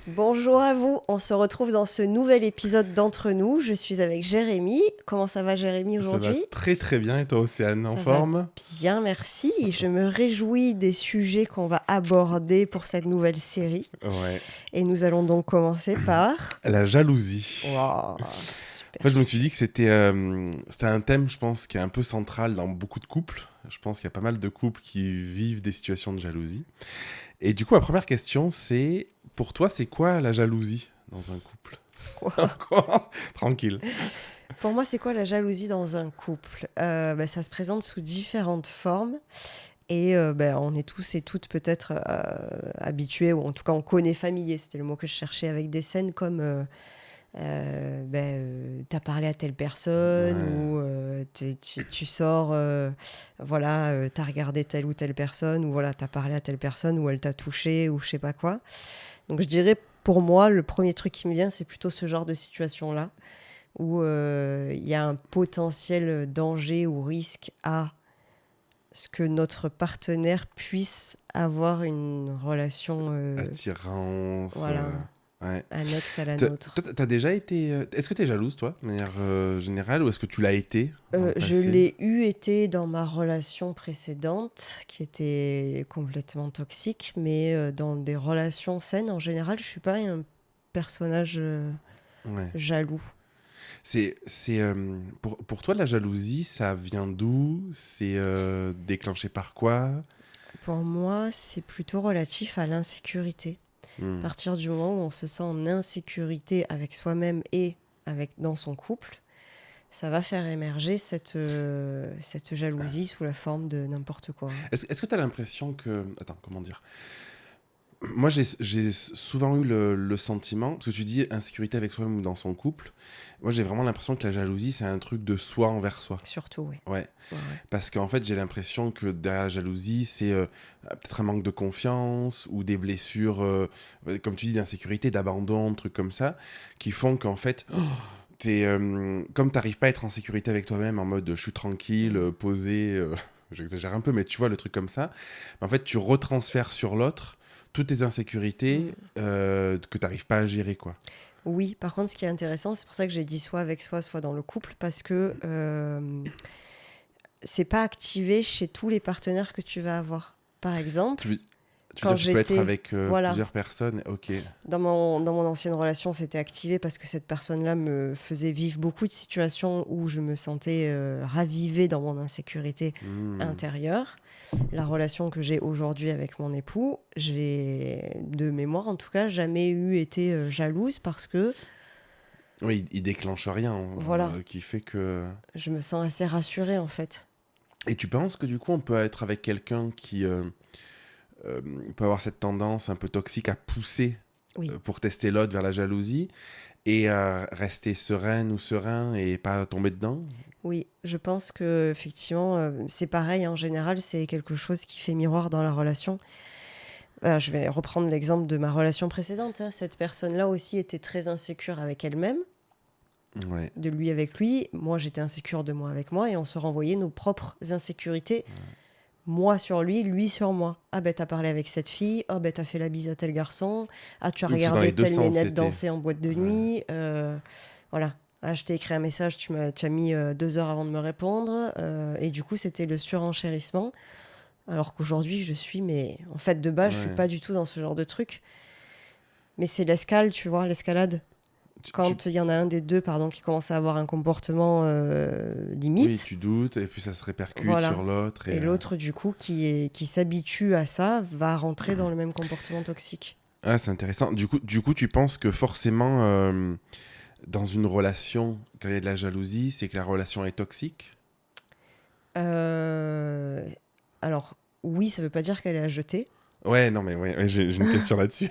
Bonjour à vous, on se retrouve dans ce nouvel épisode d'Entre nous. Je suis avec Jérémy. Comment ça va Jérémy Ça va aujourd'hui? très très bien et toi Océane, en Ça va forme? bien, merci. Je me réjouis des sujets qu'on va aborder pour cette nouvelle série. Ouais. Et nous allons donc commencer par... La jalousie. Waouh, Moi super. je me suis dit que c'était un thème, je pense, qui est un peu central dans beaucoup de couples. Je pense qu'il y a pas mal de couples qui vivent des situations de jalousie. Et du coup, la première question, c'est, pour toi, c'est quoi la jalousie dans un couple? Quoi? Tranquille. Pour moi, c'est quoi la jalousie dans un couple? Ça se présente sous différentes formes. Et on est tous et toutes peut-être habitués, ou en tout cas on connaît familier, c'était le mot que je cherchais, avec des scènes comme t'as parlé à telle personne, Ouais. ou tu sors, t'as regardé telle ou telle personne, ou voilà, t'as parlé à telle personne, ou elle t'a touché, ou je sais pas quoi. Donc je dirais, pour moi, le premier truc qui me vient, c'est plutôt ce genre de situation-là, où il y a un potentiel danger ou risque à ce que notre partenaire puisse avoir une relation, Attirance. voilà, Ouais. annexe à la Toi, nôtre. t'as déjà été... Est-ce que t'es jalouse, toi, de manière générale, ou est-ce que tu l'as été dans le Je passé? l'ai été dans ma relation précédente, qui était complètement toxique, mais dans des relations saines, en général, je suis pas un personnage Ouais. jaloux. Pour toi, la jalousie, ça vient d'où? C'est déclenché par quoi? Pour moi, c'est plutôt relatif à l'insécurité. À Hmm. partir du moment où on se sent en insécurité avec soi-même et dans son couple, ça va faire émerger cette jalousie sous la forme de n'importe quoi. Est-ce que tu as l'impression que... Attends, comment dire? Moi, j'ai souvent eu le sentiment, parce que tu dis insécurité avec soi-même ou dans son couple, moi j'ai vraiment l'impression que la jalousie, c'est un truc de soi envers soi. Surtout, oui. Ouais. Ouais, ouais. Parce qu'en fait, j'ai l'impression que derrière la jalousie, c'est peut-être un manque de confiance ou des blessures, comme tu dis, d'insécurité, d'abandon, de trucs comme ça, qui font qu'en fait, comme t'arrives pas à être en sécurité avec toi-même, en mode je suis tranquille, Mm. posé, j'exagère un peu, mais tu vois le truc comme ça, en fait, tu retransfères sur l'autre toutes tes insécurités Mm. que t'arrives pas à gérer, quoi. Oui, par contre, ce qui est intéressant, c'est pour ça que j'ai dit soit avec soi, soit dans le couple, parce que c'est pas activé chez tous les partenaires que tu vas avoir. Par exemple, Tu, tu veux quand dire, tu peux être j'étais, avec voilà, plusieurs personnes, ok. dans mon ancienne relation, c'était activé parce que cette personne-là me faisait vivre beaucoup de situations où je me sentais ravivée dans mon insécurité Hmm. intérieure. La relation que j'ai aujourd'hui avec mon époux, j'ai, de mémoire en tout cas, jamais été jalouse parce que, Oui, il déclenche rien voilà, qui fait que... je me sens assez rassurée en fait. Et tu penses que du coup, on peut être avec quelqu'un qui euh, peut avoir cette tendance un peu toxique à pousser Oui, pour tester l'autre vers la jalousie et rester sereine ou serein et pas tomber dedans? oui, je pense que effectivement, c'est pareil en général, c'est quelque chose qui fait miroir dans la relation. Je vais reprendre l'exemple de ma relation précédente, hein. Cette personne-là aussi était très insécure avec elle-même, Ouais. de lui avec lui. Moi, j'étais insécure de moi avec moi, et on se renvoyait nos propres insécurités. Moi sur lui sur moi. Ah ben t'as parlé avec cette fille, ah ben t'as fait la bise à tel garçon, ah tu as Oui, parce que dans regardé les deux telle sens, nénette c'était... danser en boîte de Ouais. nuit, voilà. Ah, je t'ai écrit un message, tu as mis 2 heures avant de me répondre, et du coup c'était le surenchérissement. Alors qu'aujourd'hui je suis, mais en fait de base je suis Ouais. pas du tout dans ce genre de truc. Mais c'est l'escale, tu vois, l'escalade. Tu... Quand il y en a un des deux, pardon, qui commence à avoir un comportement Oui, limite, tu doutes et puis ça se répercute voilà. sur l'autre et... Et l'autre, du coup, qui s'habitue à ça, va rentrer dans le même comportement toxique. Ah, c'est intéressant. Du coup, tu penses que forcément, dans une relation, quand il y a de la jalousie, c'est que la relation est toxique? Euh, Alors, oui, ça veut pas dire qu'elle est à jeter. Ouais, non, mais ouais, j'ai une question là-dessus.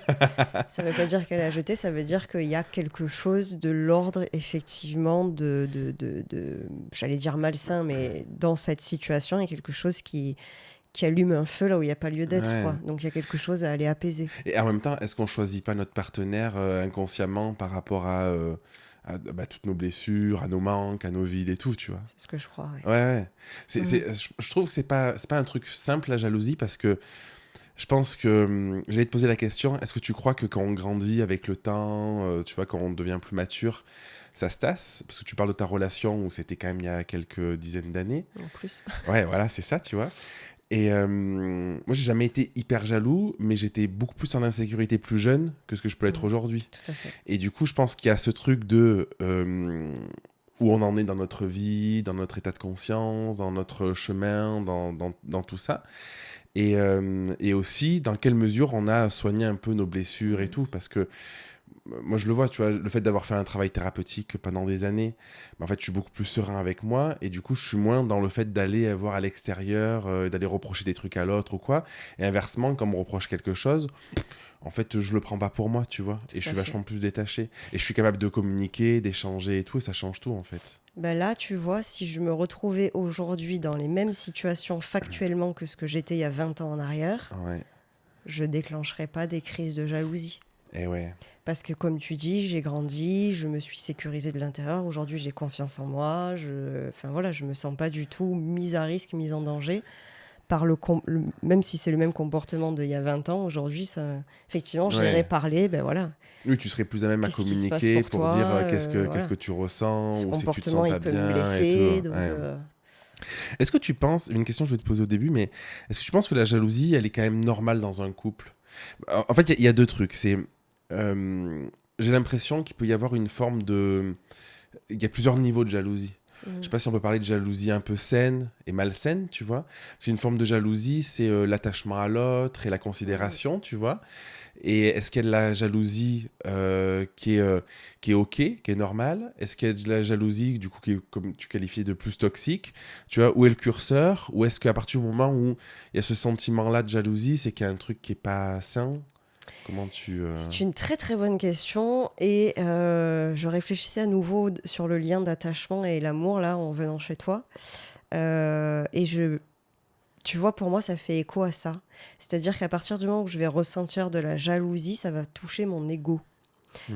Ça veut pas dire qu'elle est à jeter, ça veut dire qu'il y a quelque chose de l'ordre, effectivement, j'allais dire malsain, mais dans cette situation, il y a quelque chose qui allume un feu là où il n'y a pas lieu d'être, quoi. Ouais. Donc il y a quelque chose à aller apaiser. Et en même temps, est-ce qu'on choisit pas notre partenaire inconsciemment par rapport à toutes nos blessures, à nos manques, à nos vides et tout, tu vois? C'est ce que je crois, ouais. Ouais, ouais. Mhm. Je trouve que c'est pas un truc simple, la jalousie, parce que Je pense que j'allais te poser la question, est-ce que tu crois que quand on grandit avec le temps, tu vois, quand on devient plus mature, ça se tasse? Parce que tu parles de ta relation où c'était quand même il y a quelques dizaines d'années. En plus. Ouais, voilà, c'est ça, tu vois. Et moi, j'ai jamais été hyper jaloux, mais j'étais beaucoup plus en insécurité plus jeune que ce que je peux être aujourd'hui. Tout à fait. Et du coup, je pense qu'il y a ce truc de où on en est dans notre vie, dans notre état de conscience, dans notre chemin, dans tout ça. Et aussi, dans quelle mesure on a soigné un peu nos blessures et tout. Parce que moi, je le vois, tu vois, le fait d'avoir fait un travail thérapeutique pendant des années, en fait, je suis beaucoup plus serein avec moi. Et du coup, je suis moins dans le fait d'aller voir à l'extérieur, d'aller reprocher des trucs à l'autre ou quoi. Et inversement, quand on me reproche quelque chose, en fait, je le prends pas pour moi, tu vois. Et je Tout à suis fait. vachement plus détaché. Et je suis capable de communiquer, d'échanger et tout. Et ça change tout, en fait. Ben là, tu vois, si je me retrouvais aujourd'hui dans les mêmes situations factuellement que ce que j'étais il y a 20 ans en arrière, Ouais. je déclencherais pas des crises de jalousie. Et ouais. Parce que comme tu dis, j'ai grandi, je me suis sécurisée de l'intérieur. Aujourd'hui, j'ai confiance en moi. Enfin voilà, je me sens pas du tout mise à risque, mise en danger par même si c'est le même comportement d'il y a 20 ans. Aujourd'hui, effectivement, j'irais Ouais. parler. Ben voilà, Oui, tu serais plus à même à qu'est-ce qui se passe communiquer pour pour toi, dire qu'est-ce voilà. que tu ressens Ce ou si tu te comportement, sens il pas peut me bien et tout. blesser, donc Ouais. Est-ce que tu penses, une question que je vais te poser au début, mais est-ce que tu penses que la jalousie, elle est quand même normale dans un couple? En fait, il y a deux trucs. Euh, j'ai l'impression qu'il peut y avoir une forme de... Il y a plusieurs niveaux de jalousie. Je sais Mm. pas si on peut parler de jalousie un peu saine et malsaine, tu vois. C'est une forme de jalousie, c'est l'attachement à l'autre et la Mm. considération, tu vois. Et est-ce qu'il y a de la jalousie qui est OK, qui est normale? Est-ce qu'il y a de la jalousie, du coup, qui est, comme tu qualifiais, de plus toxique? Tu vois, où est le curseur? Ou est-ce qu'à partir du moment où il y a ce sentiment-là de jalousie, c'est qu'il y a un truc qui est pas sain? Comment tu... C'est une très très bonne question et je réfléchissais à nouveau sur le lien d'attachement et l'amour là en venant chez toi. Et tu vois, pour moi, ça fait écho à ça. C'est-à-dire qu'à partir du moment où je vais ressentir de la jalousie, ça va toucher mon ego.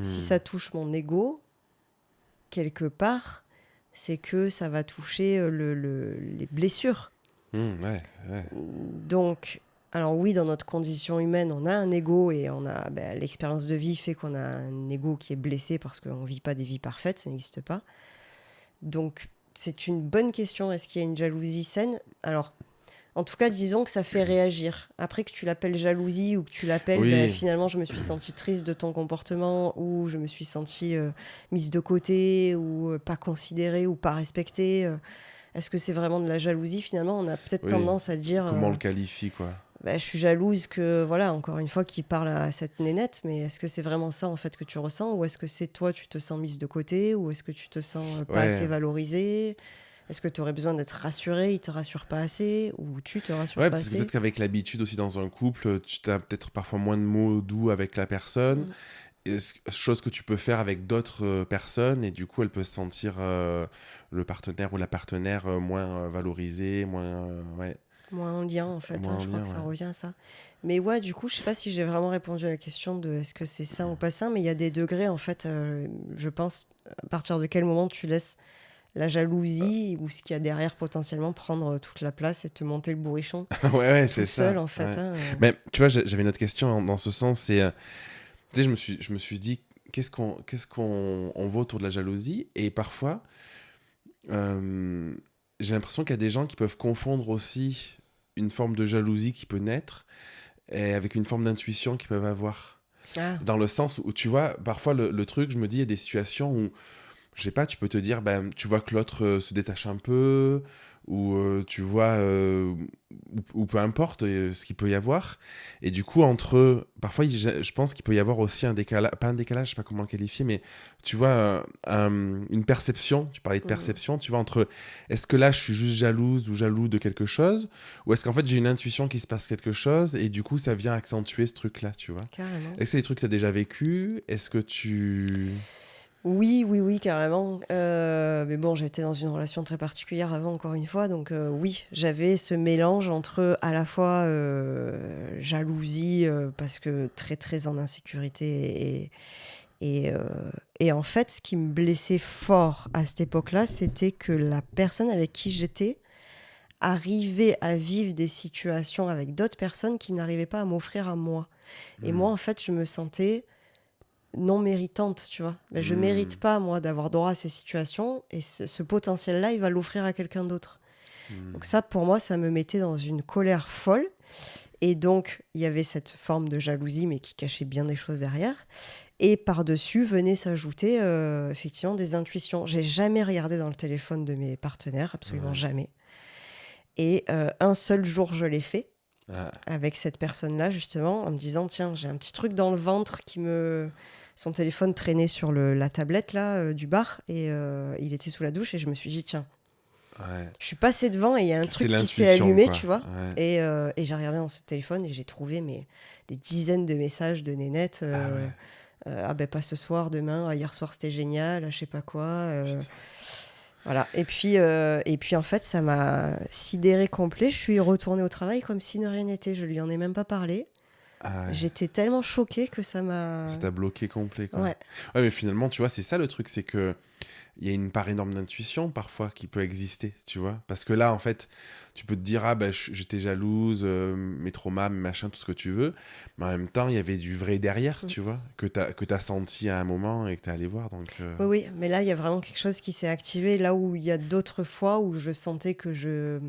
Si Hmm. ça touche mon ego, quelque part, c'est que ça va toucher les blessures. Ouais, ouais. Donc, alors oui, dans notre condition humaine, on a un ego et on a l'expérience de vie fait qu'on a un ego qui est blessé parce qu'on ne vit pas des vies parfaites, ça n'existe pas. Donc, c'est une bonne question. Est-ce qu'il y a une jalousie saine? Alors, en tout cas, disons que ça fait réagir. Après que tu l'appelles jalousie ou que tu l'appelles, Oui, finalement, je me suis sentie triste de ton comportement ou je me suis sentie mise de côté ou pas considérée ou pas respectée. Est-ce que c'est vraiment de la jalousie? Finalement, on a peut-être oui. tendance à dire Comment on le qualifie, quoi? je suis jalouse que, voilà, encore une fois, qu'il parle à cette nénette, mais est-ce que c'est vraiment ça, en fait, que tu ressens? Ou est-ce que c'est toi, tu te sens mise de côté? Ou est-ce que tu te sens pas assez Ouais. valorisée? Est-ce que tu aurais besoin d'être rassurée? Il te rassure pas assez? Ou tu te rassures Ouais, pas parce que assez? peut-être qu'avec l'habitude aussi dans un couple, tu as peut-être parfois moins de mots doux avec la personne, Mm. chose que tu peux faire avec d'autres personnes, et du coup, elle peut se sentir le partenaire ou la partenaire moins valorisée, moins, ouais, Moins en lien, en fait, moins hein, en je crois lien, que ça ouais. revient à ça. Mais ouais, du coup, je sais pas si j'ai vraiment répondu à la question de est-ce que c'est sain ou pas sain, mais il y a des degrés, en fait, je pense, à partir de quel moment tu laisses la jalousie ou ce qu'il y a derrière potentiellement prendre toute la place et te monter le bourrichon Ouais, ouais, tout c'est seul, ça. en fait. Ouais. Hein. Mais tu vois, j'avais une autre question dans ce sens, c'est, tu sais, je me suis dit, qu'est-ce qu'on on voit autour de la jalousie? Et parfois, euh, j'ai l'impression qu'il y a des gens qui peuvent confondre aussi une forme de jalousie qui peut naître et avec une forme d'intuition qu'ils peuvent avoir. Ah, Dans le sens où, tu vois, parfois le truc, je me dis, il y a des situations où, je sais pas, tu peux te dire, ben, tu vois que l'autre se détache un peu, ou tu vois, ou peu importe ce qu'il peut y avoir. Et du coup, parfois, je pense qu'il peut y avoir aussi un décalage, pas un décalage, je sais pas comment le qualifier, mais tu vois, une perception, tu parlais de mm, perception, tu vois, entre est-ce que là, je suis juste jalouse ou jaloux de quelque chose, ou est-ce qu'en fait, j'ai une intuition qu'il se passe quelque chose, et du coup, ça vient accentuer ce truc-là, tu vois. carrément. Est-ce que c'est des trucs que tu as déjà vécu? Est-ce que tu... Oui, oui, oui, carrément. Mais bon, j'étais dans une relation très particulière avant, encore une fois. Donc oui, j'avais ce mélange entre à la fois jalousie, parce que très, très en insécurité. Et, euh, et en fait, ce qui me blessait fort à cette époque-là, c'était que la personne avec qui j'étais arriver à vivre des situations avec d'autres personnes qu'ils n'arrivaient pas à m'offrir à moi. Et moi, en fait, je me sentais non méritante, tu vois. Ben, je mérite pas, moi, d'avoir droit à ces situations, et ce potentiel-là, il va l'offrir à quelqu'un d'autre. Donc ça, pour moi, ça me mettait dans une colère folle. Et donc, il y avait cette forme de jalousie, mais qui cachait bien des choses derrière. Et par-dessus, venaient s'ajouter effectivement des intuitions. J'ai jamais regardé dans le téléphone de mes partenaires, absolument jamais. Et un seul jour, je l'ai fait avec cette personne-là, justement, en me disant, tiens, j'ai un petit truc dans le ventre qui me... Son téléphone traînait sur la tablette là, du bar, et il était sous la douche, et je me suis dit, tiens, je suis passée devant et il y a un truc qui s'est allumé, tu vois. Et j'ai regardé dans ce téléphone et j'ai trouvé des dizaines de messages de nénettes. Ah ben pas ce soir, demain, hier soir c'était génial, je sais pas quoi. Voilà. Et puis en fait, ça m'a sidéré complet. Je suis retournée au travail comme si de rien n'était. Je lui en ai même pas parlé. J'étais tellement choquée que ça m'a... Ça t'a bloqué complet, quoi. Ouais. Ouais, mais finalement, tu vois, c'est ça le truc, c'est que il y a une part énorme d'intuition parfois qui peut exister, tu vois. Parce que là, en fait, tu peux te dire, ah ben, j'étais jalouse, mes traumas, mes machins, tout ce que tu veux. Mais en même temps, il y avait du vrai derrière, tu vois, que t'as senti à un moment et que t'es allé voir. Donc, Oui, mais là, il y a vraiment quelque chose qui s'est activé. Là où il y a d'autres fois où je sentais que je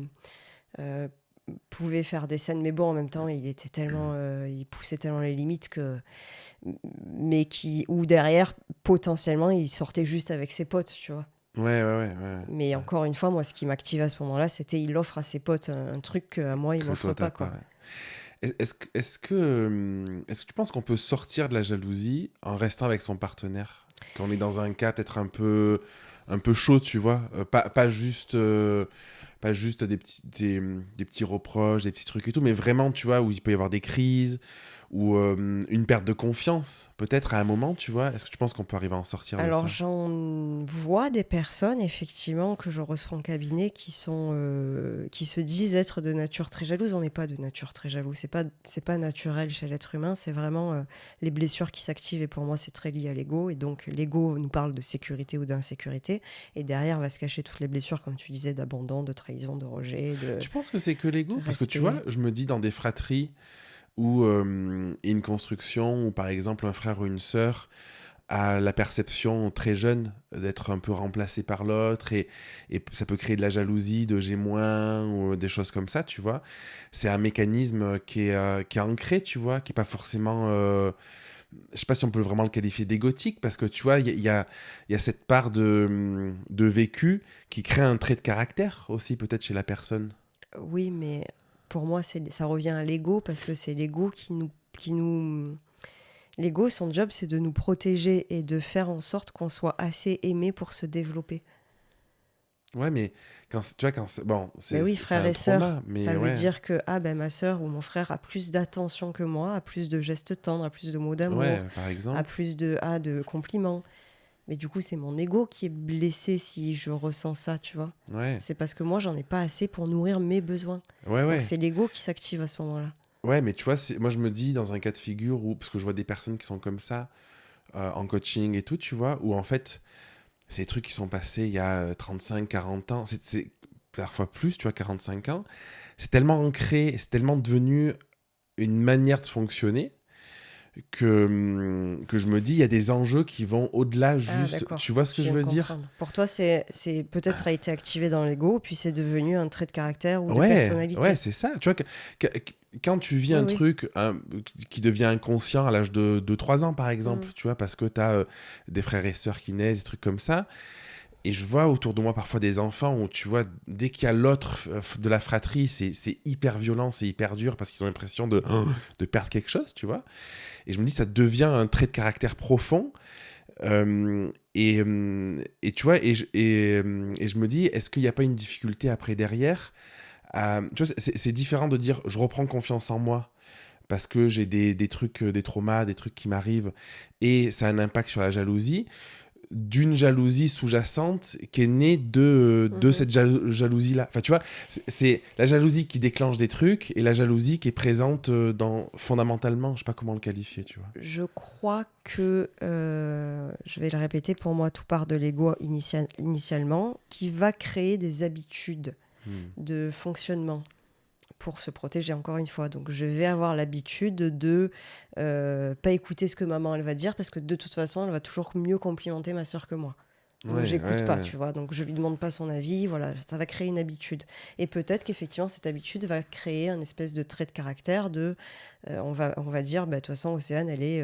pouvais faire des scènes. Mais bon, en même temps, il était tellement... il poussait tellement les limites que... Mais où derrière, potentiellement, il sortait juste avec ses potes, tu vois. Ouais. Mais encore une fois, moi, ce qui m'active à ce moment-là, c'était il offre à ses potes un truc qu'à moi, il m'offre pas, quoi. Est-ce que tu penses qu'on peut sortir de la jalousie en restant avec son partenaire? Quand on est dans un cas peut-être un peu chaud, tu vois? Pas juste des petits reproches, des petits trucs et tout, mais vraiment, tu vois, où il peut y avoir des crises, ou une perte de confiance, peut-être à un moment, tu vois. Est-ce que tu penses qu'on peut arriver à en sortir de ça? Alors, j'en vois des personnes, effectivement, que je reçois en cabinet qui se disent être de nature très jalouse. On n'est pas de nature très jaloux. C'est pas naturel chez l'être humain. C'est vraiment les blessures qui s'activent. Et pour moi, c'est très lié à l'ego. Et donc, l'ego nous parle de sécurité ou d'insécurité. Et derrière va se cacher toutes les blessures, comme tu disais, d'abandon, de trahison, de rejet. Tu penses que c'est que l'ego? Parce que tu respect. vois, je me dis dans des fratries où une construction, où par exemple un frère ou une sœur a la perception très jeune d'être un peu remplacé par l'autre, et ça peut créer de la jalousie, de j'ai moins, ou des choses comme ça, tu vois. C'est un mécanisme qui est ancré, tu vois, qui est pas forcément... je sais pas si on peut vraiment le qualifier d'égotique, parce que tu vois, il y a cette part de vécu qui crée un trait de caractère aussi, peut-être chez la personne. Oui, mais pour moi, ça revient à l'ego parce que c'est l'ego qui nous... L'ego, son job, c'est de nous protéger et de faire en sorte qu'on soit assez aimé pour se développer. Ouais, mais tu vois, bon, Mais oui, c'est frère un et sœur, trauma, mais ça veut ouais. dire que ma sœur ou mon frère a plus d'attention que moi, a plus de gestes tendres, a plus de mots Ouais, d'amour, par a exemple. plus de compliments. Mais du coup, c'est mon ego qui est blessé si je ressens ça, tu vois. Ouais, C'est parce que moi, j'en ai pas assez pour nourrir mes besoins. Donc ouais. c'est l'ego qui s'active à ce moment-là. Ouais, mais tu vois, moi je me dis dans un cas de figure où, parce que je vois des personnes qui sont comme ça, en coaching et tout, tu vois, où en fait, c'est des trucs qui sont passés il y a 35, 40 ans, c'est parfois plus, tu vois, 45 ans, c'est tellement ancré, c'est tellement devenu une manière de fonctionner que je me dis, il y a des enjeux qui vont au-delà Ah, juste, d'accord. tu vois ce Je que je viens de veux dire? comprendre. Pour toi, c'est peut-être a été activé dans l'ego, puis c'est devenu un trait de caractère ou de Ouais, personnalité. c'est ça. Tu vois, quand tu vis Oui, un oui. truc qui devient inconscient à l'âge de 3 ans, par exemple, Mm. tu vois, parce que tu as des frères et sœurs qui naissent, des trucs comme ça. Et je vois autour de moi parfois des enfants où, tu vois, dès qu'il y a l'autre de la fratrie, c'est hyper violent, c'est hyper dur parce qu'ils ont l'impression de perdre quelque chose, tu vois. Et je me dis, ça devient un trait de caractère profond. Et tu vois, et je me dis, est-ce qu'il n'y a pas une difficulté après derrière tu vois, c'est différent de dire je reprends confiance en moi parce que j'ai des trucs, des traumas, des trucs qui m'arrivent, et ça a un impact sur la jalousie, d'une jalousie sous-jacente qui est née de Mhm. cette jalousie-là. Enfin, tu vois, c'est la jalousie qui déclenche des trucs et la jalousie qui est présente fondamentalement, je sais pas comment le qualifier, tu vois. Je crois que, je vais le répéter, pour moi, tout part de l'ego initialement, qui va créer des habitudes. de fonctionnement pour se protéger, encore une fois. Donc, je vais avoir l'habitude de pas écouter ce que maman, elle va dire, parce que de toute façon, elle va toujours mieux complimenter ma sœur que moi. Donc, j'écoute pas, tu vois. Donc, je lui demande pas son avis. Voilà, ça va créer une habitude. Et peut-être qu'effectivement, cette habitude va créer un espèce de trait de caractère de... on va dire, bah, de toute façon, Océane, elle est...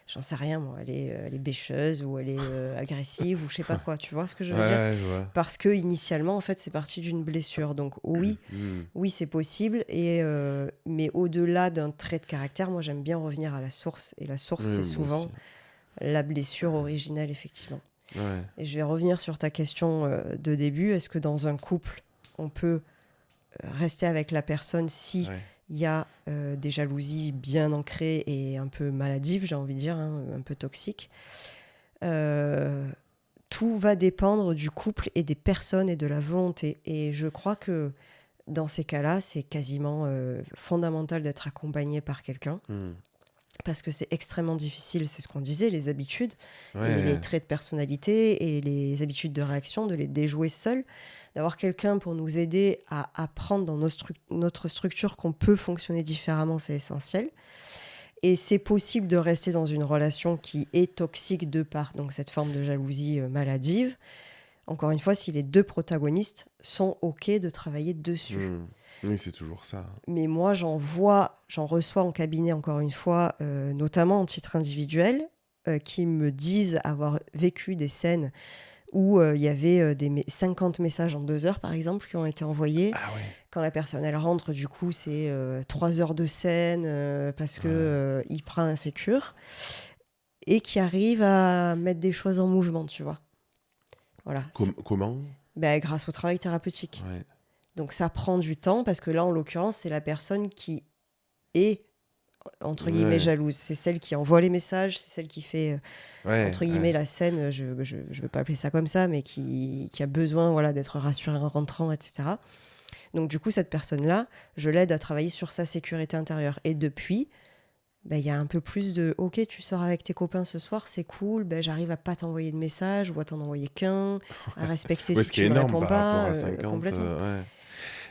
j'en sais rien, moi. Elle est bêcheuse ou elle est agressive ou je sais pas quoi. Tu vois ce que je veux dire? Je vois. Parce que initialement, en fait, c'est parti d'une blessure. Donc, oui, c'est possible. Mais au-delà d'un trait de caractère, moi, j'aime bien revenir à la source. Et la source, c'est souvent la blessure originelle, effectivement. Ouais. Et je vais revenir sur ta question de début. Est-ce que dans un couple, on peut rester avec la personne si il y a des jalousies bien ancrées et un peu maladives, j'ai envie de dire, hein, un peu toxiques? Tout va dépendre du couple et des personnes et de la volonté. Et je crois que dans ces cas-là, c'est quasiment fondamental d'être accompagné par quelqu'un. Parce que c'est extrêmement difficile, c'est ce qu'on disait, les habitudes, et les traits de personnalité et les habitudes de réaction, de les déjouer seul. D'avoir quelqu'un pour nous aider à apprendre dans notre structure qu'on peut fonctionner différemment, c'est essentiel. Et c'est possible de rester dans une relation qui est toxique de par donc, cette forme de jalousie maladive. Encore une fois, si les deux protagonistes sont OK de travailler dessus. Oui, c'est toujours ça. Mais moi, j'en reçois en cabinet, encore une fois, notamment en titre individuel, qui me disent avoir vécu des scènes où il y avait 50 messages en 2 heures, par exemple, qui ont été envoyés. Ah ouais. Quand la personne, elle rentre, du coup, c'est 3 heures de scène parce que il prend insécure et qui arrive à mettre des choses en mouvement, tu vois. Voilà. Comment? Grâce au travail thérapeutique. Ouais. Donc ça prend du temps parce que là, en l'occurrence, c'est la personne qui est, entre guillemets, jalouse. C'est celle qui envoie les messages, c'est celle qui fait, entre guillemets, la scène, je veux pas appeler ça comme ça, mais qui a besoin d'être rassurée en rentrant, etc. Donc du coup, cette personne-là, je l'aide à travailler sur sa sécurité intérieure. Et depuis, il y a un peu plus de « Ok, tu sors avec tes copains ce soir, c'est cool, j'arrive à pas t'envoyer de messages ou à t'en envoyer qu'un, à respecter si tu ne réponds pas. » à 50, complètement.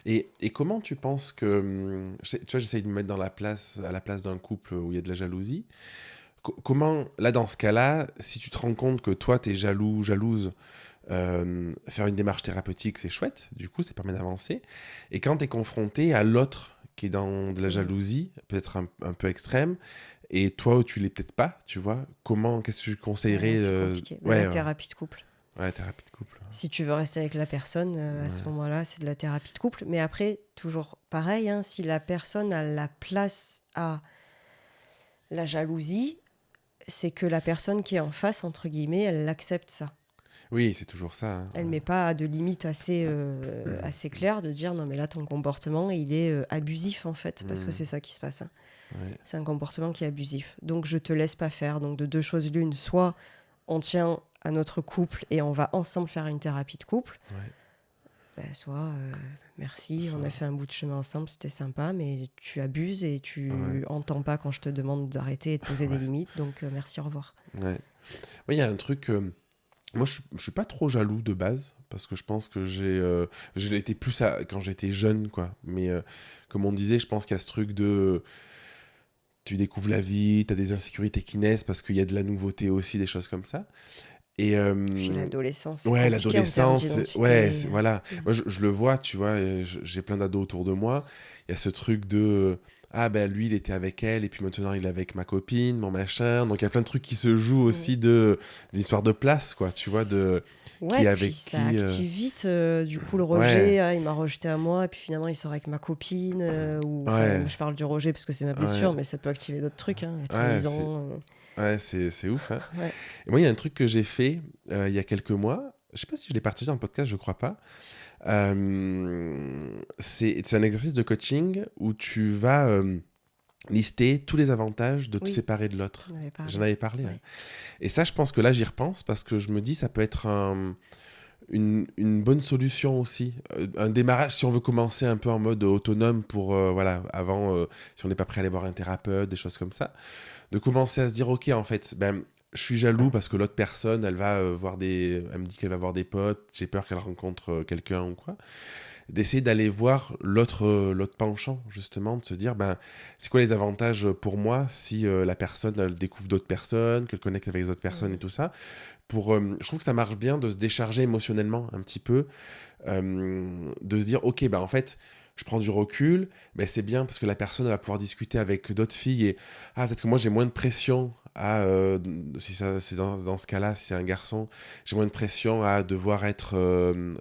Et comment tu penses que... Tu vois, j'essaye de me mettre à la place d'un couple où il y a de la jalousie. Comment, là, dans ce cas-là, si tu te rends compte que toi, t'es jalouse, faire une démarche thérapeutique, c'est chouette, du coup, ça permet d'avancer. Et quand t'es confronté à l'autre qui est dans de la jalousie, peut-être un peu extrême, et toi, tu l'es peut-être pas, tu vois, qu'est-ce que tu conseillerais? C'est compliqué. La thérapie de couple. Ouais, thérapie de couple. Si tu veux rester avec la personne, à ce moment-là, c'est de la thérapie de couple. Mais après, toujours pareil, hein, si la personne a la place à la jalousie, c'est que la personne qui est en face, entre guillemets, elle accepte ça. Oui, c'est toujours ça. Elle met pas de limite assez claire de dire non mais là ton comportement il est abusif en fait parce que c'est ça qui se passe. Hein. C'est un comportement qui est abusif. Donc je te laisse pas faire. Donc de deux choses l'une, soit on tient à notre couple et on va ensemble faire une thérapie de couple. Soit merci, on a fait un bout de chemin ensemble, c'était sympa, mais tu abuses et tu entends pas quand je te demande d'arrêter et de poser des limites. Donc merci, au revoir. Il y a un truc. Moi, je suis pas trop jaloux de base, parce que je pense que j'ai été plus quand j'étais jeune, quoi. Mais comme on disait, je pense qu'il y a ce truc de... Tu découvres la vie, tu as des insécurités qui naissent, parce qu'il y a de la nouveauté aussi, des choses comme ça. Et, puis l'adolescence. Ouais, l'adolescence, voilà. Moi, je le vois, tu vois, j'ai plein d'ados autour de moi. Il y a ce truc de... Ah ben lui il était avec elle et puis maintenant il est avec ma copine, mon machin. Donc il y a plein de trucs qui se jouent aussi d'histoire de place, quoi, tu vois, de qui avec qui. Ça active vite du coup le rejet. Il m'a rejeté à moi et puis finalement il sort avec ma copine. Je parle du rejet parce que c'est ma blessure, mais ça peut activer d'autres trucs, hein, la trahison. C'est ouf. Hein. Et moi il y a un truc que j'ai fait il y a quelques mois. Je sais pas si je l'ai partagé dans le podcast, je crois pas. C'est un exercice de coaching où tu vas lister tous les avantages de te séparer de l'autre. J'en avais parlé. Ouais. Et ça, je pense que là, j'y repense parce que je me dis ça peut être une bonne solution aussi. Un démarrage, si on veut commencer un peu en mode autonome pour, avant, si on n'est pas prêt à aller voir un thérapeute, des choses comme ça, de commencer à se dire, ok, en fait, je suis jaloux parce que l'autre personne, elle me dit qu'elle va voir des potes, j'ai peur qu'elle rencontre quelqu'un ou quoi. d'essayer d'aller voir l'autre penchant, justement, de se dire, ben, c'est quoi les avantages pour moi si la personne, elle découvre d'autres personnes, qu'elle connecte avec les autres personnes et tout ça. Je trouve que ça marche bien de se décharger émotionnellement un petit peu, de se dire, ok, ben en fait, je prends du recul, mais c'est bien parce que la personne elle va pouvoir discuter avec d'autres filles et peut-être que moi j'ai moins de pression si c'est dans ce cas-là, si c'est un garçon, j'ai moins de pression à devoir être non,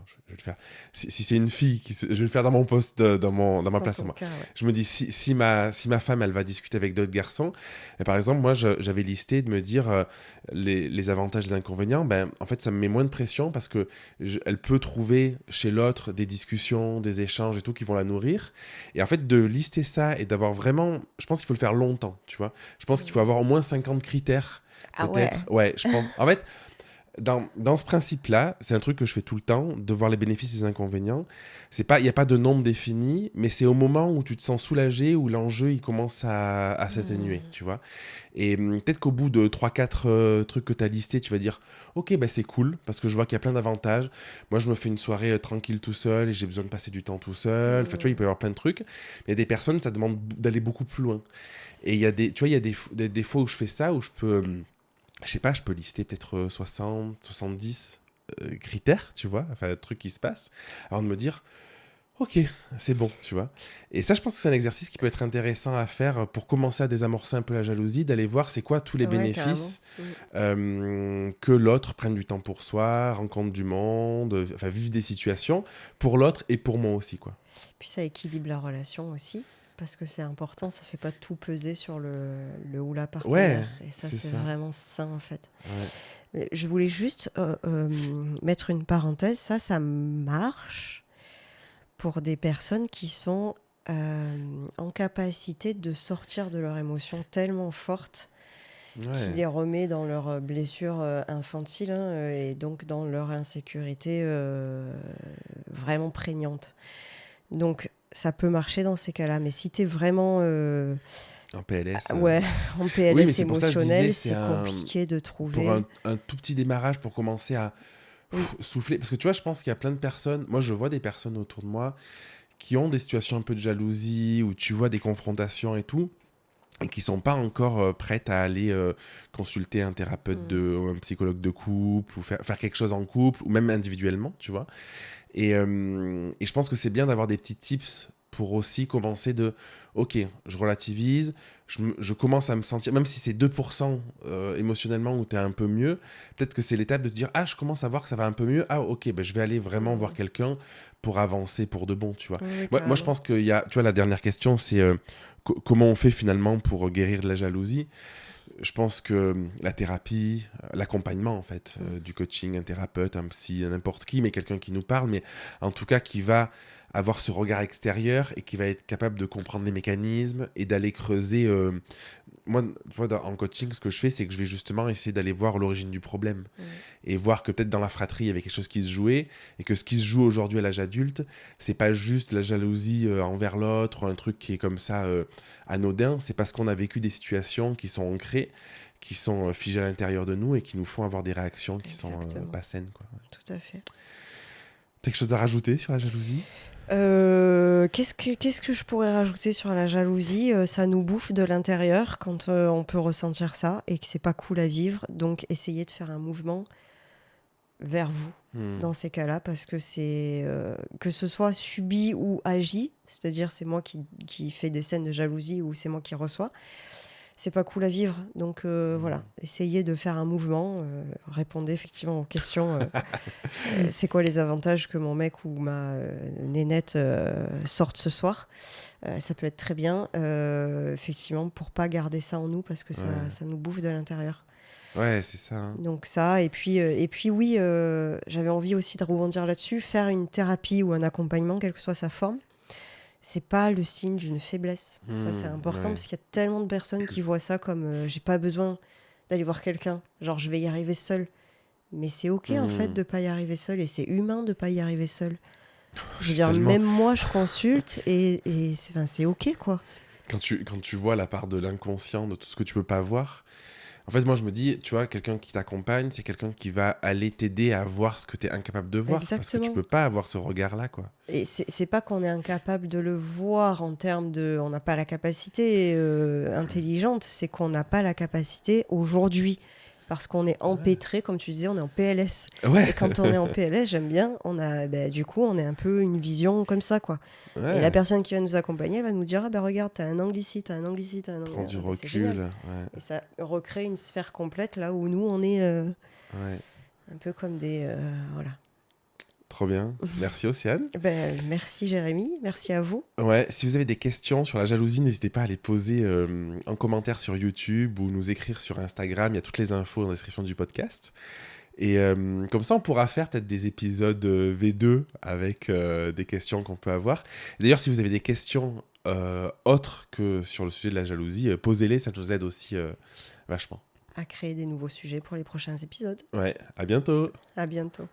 je vais le faire. Si c'est une fille, je vais le faire dans mon poste, dans ma place à moi. Cas, ouais. Je me dis si ma femme elle va discuter avec d'autres garçons, et par exemple moi j'avais listé de me dire les avantages et les inconvénients, ben en fait ça me met moins de pression parce que elle peut trouver chez l'autre des discussions, des échanges et tout qui vont la nourrir. Et en fait, de lister ça et d'avoir vraiment... Je pense qu'il faut le faire longtemps, tu vois. Je pense qu'il faut avoir au moins 50 critères, Ah peut-être. ouais. Ouais, je pense... En fait, dans ce principe-là, c'est un truc que je fais tout le temps, de voir les bénéfices et les inconvénients. Il n'y a pas de nombre défini, mais c'est au moment où tu te sens soulagé, où l'enjeu, il commence à s'atténuer, tu vois. Et peut-être qu'au bout de 3-4 trucs que tu as listés, tu vas dire ok, bah, c'est cool, parce que je vois qu'il y a plein d'avantages. Moi, je me fais une soirée tranquille tout seul et j'ai besoin de passer du temps tout seul. Enfin, tu vois, il peut y avoir plein de trucs. Mais il y a des personnes, ça demande d'aller beaucoup plus loin. Et il y a tu vois, il y a des fois où je fais ça, où je peux, je sais pas, je peux lister peut-être 60, 70 critères, tu vois, enfin, trucs qui se passent, avant de me dire ok, c'est bon, tu vois. Et ça, je pense que c'est un exercice qui peut être intéressant à faire pour commencer à désamorcer un peu la jalousie, d'aller voir c'est quoi tous les Ouais, carrément. bénéfices que l'autre prenne du temps pour soi, rencontre du monde, enfin vive des situations pour l'autre et pour moi aussi, quoi. Puis ça équilibre la relation aussi, parce que c'est important, ça fait pas tout peser sur le ou la Ouais, partenaire. Et ça, c'est c'est ça. vraiment sain, en fait. Ouais. Mais je voulais juste mettre une parenthèse. Ça marche pour des personnes qui sont en capacité de sortir de leurs émotions tellement fortes qui Ouais. les remet dans leurs blessures infantiles et donc dans leur insécurité vraiment prégnante. Donc, ça peut marcher dans ces cas-là. Mais si tu es vraiment En PLS. ouais, en Oui, mais PLS c'est pour ça que je disais, émotionnel, c'est c'est compliqué de pour trouver. un tout petit démarrage pour commencer à Oui. souffler. Parce que tu vois, je pense qu'il y a plein de personnes. Moi, je vois des personnes autour de moi qui ont des situations un peu de jalousie, où tu vois des confrontations et tout, et qui sont pas encore prêtes à aller consulter un thérapeute ou un psychologue de couple, ou faire quelque chose en couple, ou même individuellement, tu vois. Et je pense que c'est bien d'avoir des petits tips pour aussi commencer ok, je relativise, je commence à me sentir, même si c'est 2% émotionnellement où tu es un peu mieux, peut-être que c'est l'étape de te dire, je commence à voir que ça va un peu mieux, ok, ben, je vais aller vraiment voir quelqu'un pour avancer pour de bon, tu vois. Oui, Moi, je pense qu'il y a, tu vois, la dernière question, c'est comment on fait finalement pour guérir de la jalousie. Je pense que la thérapie, l'accompagnement en fait, du coaching, un thérapeute, un psy, n'importe qui, mais quelqu'un qui nous parle, mais en tout cas qui va avoir ce regard extérieur et qui va être capable de comprendre les mécanismes et d'aller creuser. Moi, tu vois, en coaching, ce que je fais, c'est que je vais justement essayer d'aller voir l'origine du problème et voir que peut-être dans la fratrie, il y avait quelque chose qui se jouait et que ce qui se joue aujourd'hui à l'âge adulte, c'est pas juste la jalousie envers l'autre ou un truc qui est comme ça anodin, c'est parce qu'on a vécu des situations qui sont ancrées, qui sont figées à l'intérieur de nous et qui nous font avoir des réactions qui sont pas saines, quoi. Tout à fait. T'as quelque chose à rajouter sur la jalousie ? Qu'est-ce que je pourrais rajouter sur la jalousie ? Ça nous bouffe de l'intérieur quand on peut ressentir ça et que c'est pas cool à vivre. Donc, essayez de faire un mouvement vers vous dans ces cas-là, parce que c'est que ce soit subi ou agi, c'est-à-dire c'est moi qui fais des scènes de jalousie ou c'est moi qui reçois, c'est pas cool à vivre. Donc voilà, essayez de faire un mouvement, répondez effectivement aux questions. C'est quoi les avantages que mon mec ou ma nénette sortent ce soir ? Ça peut être très bien, effectivement, pour pas garder ça en nous, parce que ça nous bouffe de l'intérieur. Ouais, c'est ça. Hein. Donc ça, et puis oui, j'avais envie aussi de rebondir là-dessus, faire une thérapie ou un accompagnement, quelle que soit sa forme, c'est pas le signe d'une faiblesse. Ça, c'est important, parce qu'il y a tellement de personnes qui voient ça comme j'ai pas besoin d'aller voir quelqu'un, genre je vais y arriver seule. Mais c'est ok en fait de pas y arriver seul, et c'est humain de pas y arriver seul. Je veux dire, même moi je consulte et c'est ok quoi. Quand tu vois la part de l'inconscient, de tout ce que tu peux pas voir, En fait, moi, je me dis, tu vois, quelqu'un qui t'accompagne, c'est quelqu'un qui va aller t'aider à voir ce que tu es incapable de voir. Parce que tu Exactement. peux pas avoir ce regard-là, quoi. Et c'est pas qu'on est incapable de le voir en termes de... On n'a pas la capacité intelligente, c'est qu'on n'a pas la capacité aujourd'hui. Parce qu'on est empêtré, comme tu disais, on est en PLS. Ouais, Et quand on est en PLS, j'aime bien, du coup, on est un peu une vision comme ça, quoi. Et la ouais. personne qui va nous accompagner, elle va nous dire, ah bah regarde, t'as un angle ici, t'as un angle ici, t'as un Prends angle... du Ah bah, c'est génial. recul. Ouais, Et ça recrée une sphère complète, là où nous, on est ouais. un peu comme des... voilà. Trop bien. Merci, Océane. Merci Jérémy, merci à vous. Ouais, si vous avez des questions sur la jalousie, n'hésitez pas à les poser en commentaire sur YouTube ou nous écrire sur Instagram. Il y a toutes les infos dans la description du podcast. Et comme ça, on pourra faire peut-être des épisodes V2 avec des questions qu'on peut avoir. D'ailleurs, si vous avez des questions autres que sur le sujet de la jalousie, posez-les, ça nous aide aussi vachement. À créer des nouveaux sujets pour les prochains épisodes. Ouais, à bientôt. À bientôt.